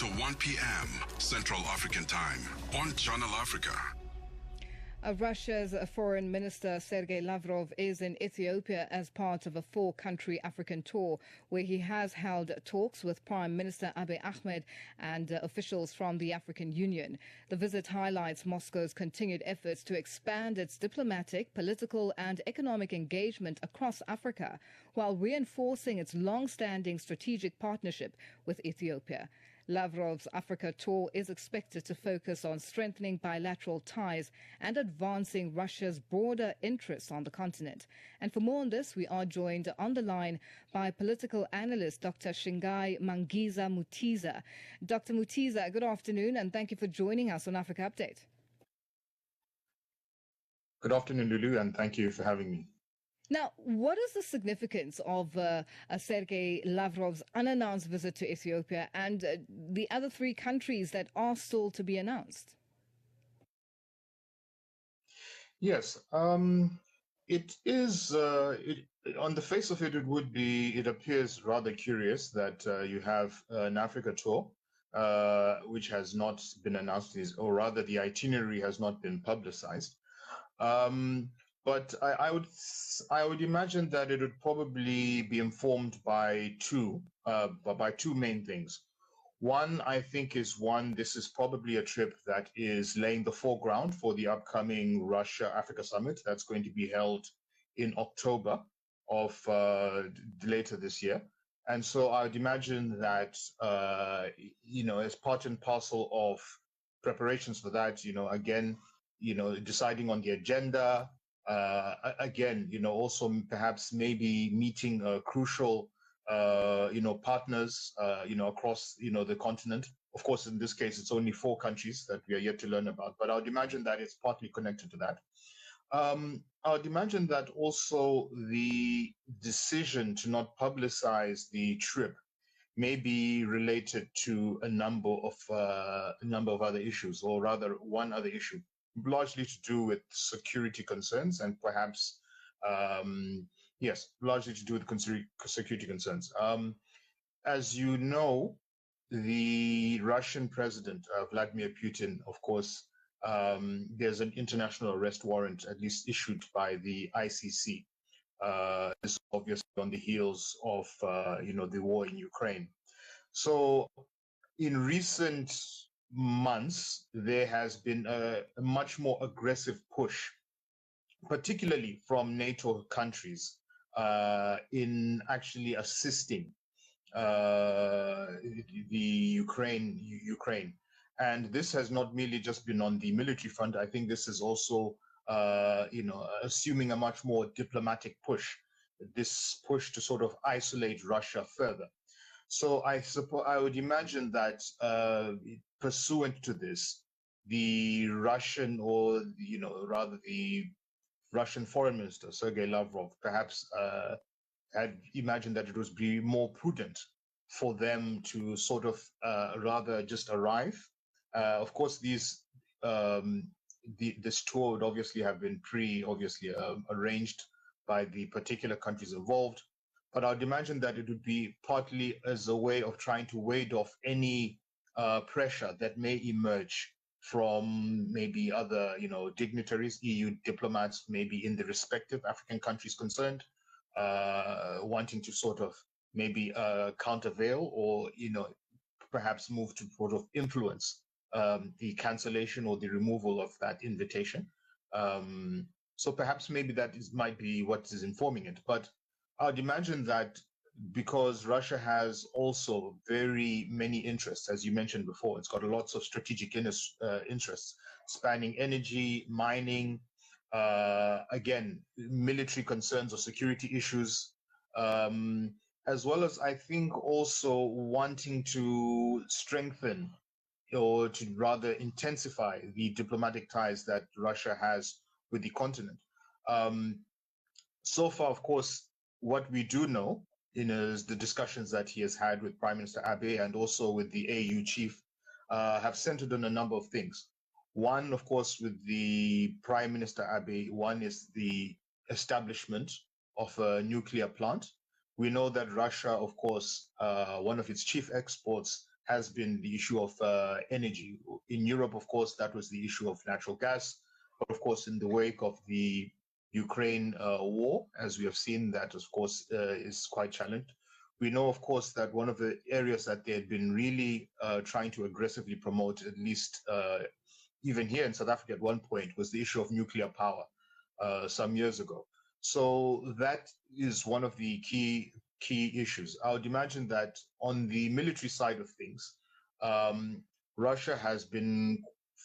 to 1 p.m. Central African Time on Channel Africa. Russia's Foreign Minister Sergey Lavrov is in Ethiopia as part of a four-country African tour, where he has held talks with Prime Minister Abiy Ahmed and officials from the African Union. The visit highlights Moscow's continued efforts to expand its diplomatic, political and economic engagement across Africa, while reinforcing its long-standing strategic partnership with Ethiopia. Lavrov's Africa tour is expected to focus on strengthening bilateral ties and advancing Russia's broader interests on the continent. And for more on this, we are joined on the line by political analyst Dr. Shingai Mangiza Mutiza. Dr. Mutiza, good afternoon, and thank you for joining us on Africa Update. Good afternoon, Lulu, and thank you for having me. Now, what is the significance of Sergey Lavrov's unannounced visit to Ethiopia and the other three countries that are still to be announced? Yes, it is, on the face of it, it appears rather curious that you have an Africa tour, which has not been announced, or rather the itinerary has not been publicized. But I would imagine that it would probably be informed by two main things. One, I think, this is probably a trip that is laying the foreground for the upcoming Russia-Africa summit that's going to be held in October of later this year. And so I would imagine that, as part and parcel of preparations for that, again, deciding on the agenda, also perhaps maybe meeting crucial, partners, across, the continent. Of course, in this case, it's only four countries that we are yet to learn about, but I would imagine that it's partly connected to that. I would imagine that also the decision to not publicize the trip may be related to a number of other issues, or rather one other issue, largely to do with security concerns and perhaps, largely to do with security concerns. As you know, the Russian president, Vladimir Putin, of course, there's an international arrest warrant, at least issued by the ICC. This is obviously on the heels of, the war in Ukraine. So in recent months, there has been a much more aggressive push, particularly from NATO countries, in actually assisting the Ukraine. And this has not merely just been on the military front. I think this is also, assuming a much more diplomatic push, this push to sort of isolate Russia further. So I would imagine that pursuant to this, the Russian, the Russian Foreign Minister, Sergey Lavrov, perhaps had imagined that it would be more prudent for them to sort of rather just arrive. Of course, this tour would obviously have been arranged by the particular countries involved. But I'd imagine that it would be partly as a way of trying to ward off any pressure that may emerge from maybe other, dignitaries, EU diplomats, maybe in the respective African countries concerned, wanting to sort of maybe countervail or, perhaps move to sort of influence the cancellation or the removal of that invitation. So perhaps maybe might be what is informing it. But I'd imagine that because Russia has also very many interests, as you mentioned before, it's got lots of strategic interests spanning energy, mining, again, military concerns or security issues, as well as I think also wanting to strengthen or to rather intensify the diplomatic ties that Russia has with the continent. So far, of course, what we do know is the discussions that he has had with Prime Minister Abiy and also with the AU chief have centered on a number of things. One, of course, with the Prime Minister Abiy, one is the establishment of a nuclear plant. We know that Russia, of course, one of its chief exports has been the issue of energy. In Europe, of course, that was the issue of natural gas. But of course, in the wake of the Ukraine war, as we have seen, that of course is quite challenged. We know, of course, that one of the areas that they had been really trying to aggressively promote, at least even here in South Africa at one point, was the issue of nuclear power some years ago. So that is one of the key issues. I would imagine that on the military side of things, Russia has been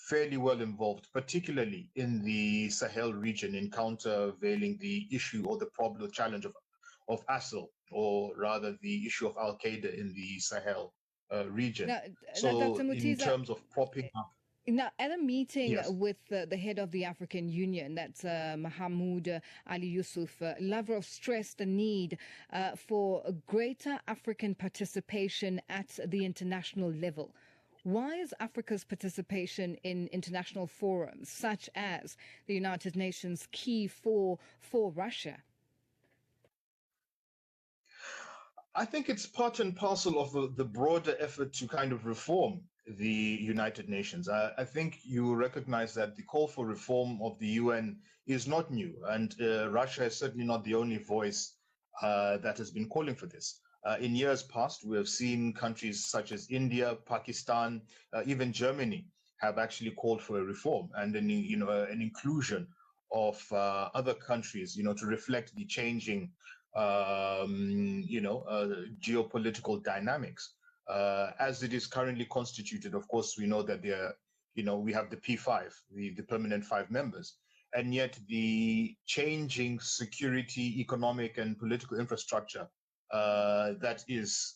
fairly well involved, particularly in the Sahel region, in countervailing the issue or the problem, the challenge of ASIL, or rather the issue of Al Qaeda in the Sahel region. So, Dr. Mutiza, in terms of propping up. Now, at a meeting Yes. with the head of the African Union, that's Mahmoud Ali Yusuf, Lavrov stressed the need for a greater African participation at the international level. Why is Africa's participation in international forums, such as the United Nations, key for Russia? I think it's part and parcel of the broader effort to kind of reform the United Nations. I think you recognize that the call for reform of the UN is not new, and Russia is certainly not the only voice that has been calling for this. In years past, we have seen countries such as India, Pakistan, even Germany have actually called for a reform and an inclusion of other countries, to reflect the changing geopolitical dynamics. As it is currently constituted, of course, we know that we have the P5, the permanent 5 members, and yet the changing security, economic, and political infrastructure that is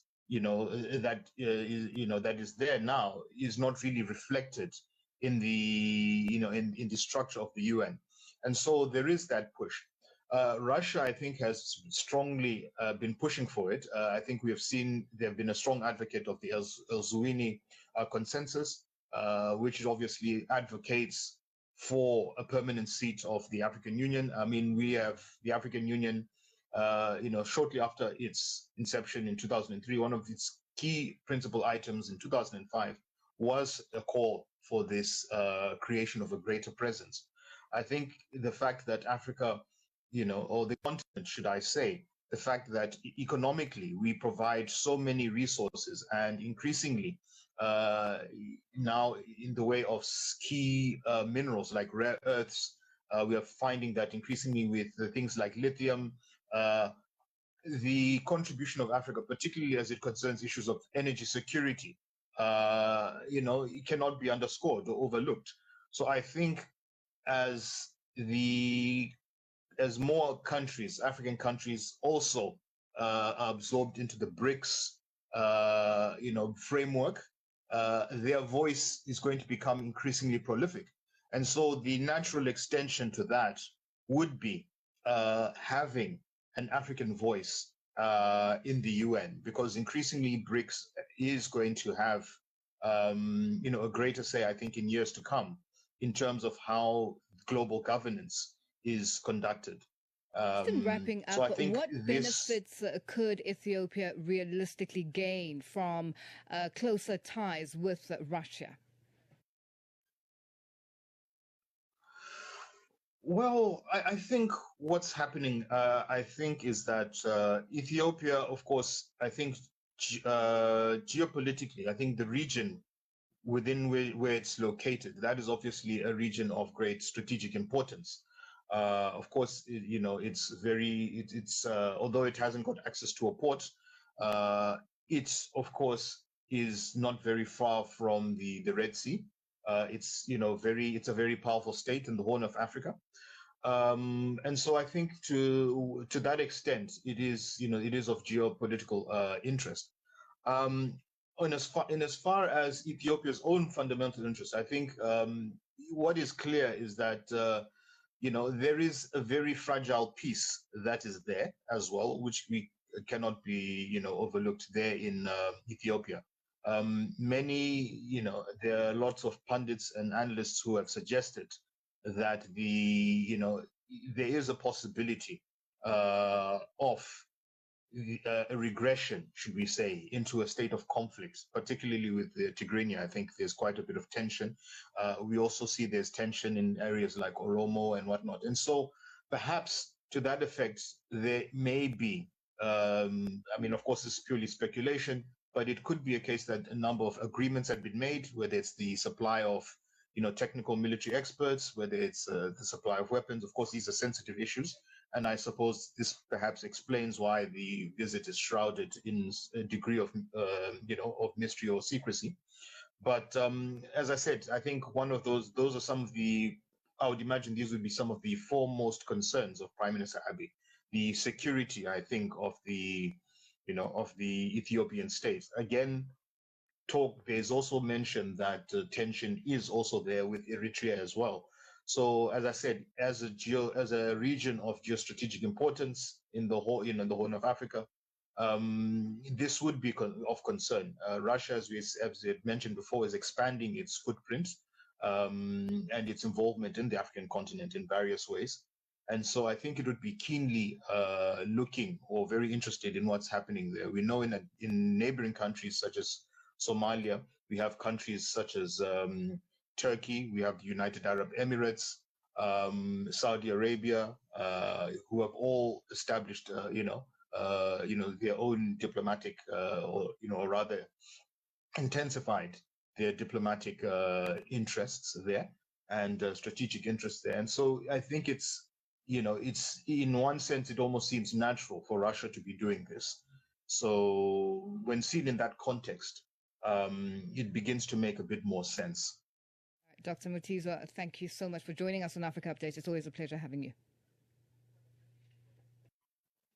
there now is not really reflected in the in the structure of the UN, and so there is that push. Russia, I think, has strongly been pushing for it. I think we have seen they have been a strong advocate of the El-Zuwini consensus, which obviously advocates for a permanent seat of the African Union. I mean, we have the African Union, shortly after its inception in 2003, one of its key principal items in 2005 was a call for this creation of a greater presence. I think the fact that Africa, or the continent, should I say, the fact that economically we provide so many resources, and increasingly now in the way of key minerals like rare earths, we are finding that increasingly with things like lithium, the contribution of Africa, particularly as it concerns issues of energy security, it cannot be underscored or overlooked. So I think as more countries, African countries, also are absorbed into the BRICS, framework, their voice is going to become increasingly prolific. And so the natural extension to that would be having an African voice in the UN, because increasingly BRICS is going to have, a greater say, I think, in years to come, in terms of how global governance is conducted. In wrapping up, so I think what benefits could Ethiopia realistically gain from closer ties with Russia? Well, I think what's happening, is that Ethiopia, of course, I think geopolitically, I think the region within where it's located, that is obviously a region of great strategic importance. Of course, it's although it hasn't got access to a port, it of course is not very far from the Red Sea. It's a very powerful state in the Horn of Africa, and so I think to that extent it is of geopolitical interest. In as far as Ethiopia's own fundamental interest, I think what is clear is that there is a very fragile piece that is there as well, which we cannot be overlooked there in Ethiopia. There are lots of pundits and analysts who have suggested that there is a possibility of a regression, should we say, into a state of conflict, particularly with the Tigrinya. I think there's quite a bit of tension. We also see there's tension in areas like Oromo and whatnot. And so perhaps to that effect, there may be, I mean, of course, this is purely speculation, but it could be a case that a number of agreements had been made, whether it's the supply of technical military experts, whether it's the supply of weapons. Of course, these are sensitive issues. And I suppose this perhaps explains why the visit is shrouded in a degree of, of mystery or secrecy. But as I said, I think one of those are some of the, I would imagine these would be some of the foremost concerns of Prime Minister Abiy. The security, I think, of the, of the Ethiopian state. Again, there's also mentioned that tension is also there with Eritrea as well. So, as I said, as a region of geostrategic importance in the whole, the Horn of Africa, this would be of concern. Russia, as we had mentioned before, is expanding its footprint and its involvement in the African continent in various ways. And so I think it would be keenly looking or very interested in what's happening there. We know in neighboring countries such as Somalia, we have countries such as Turkey, we have the United Arab Emirates, Saudi Arabia, who have all established, their own diplomatic, or rather intensified their diplomatic interests there and strategic interests there. And so I think it's in one sense, it almost seems natural for Russia to be doing this. So when seen in that context, it begins to make a bit more sense. Dr. Mutiza, thank you so much for joining us on Africa Update. It's always a pleasure having you.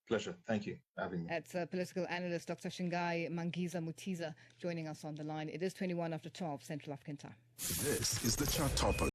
Pleasure. Thank you for having me. That's political analyst Dr. Shingai Mangiza Mutiza joining us on the line. It is 21 after 12 Central African time. This is the Chart Topper.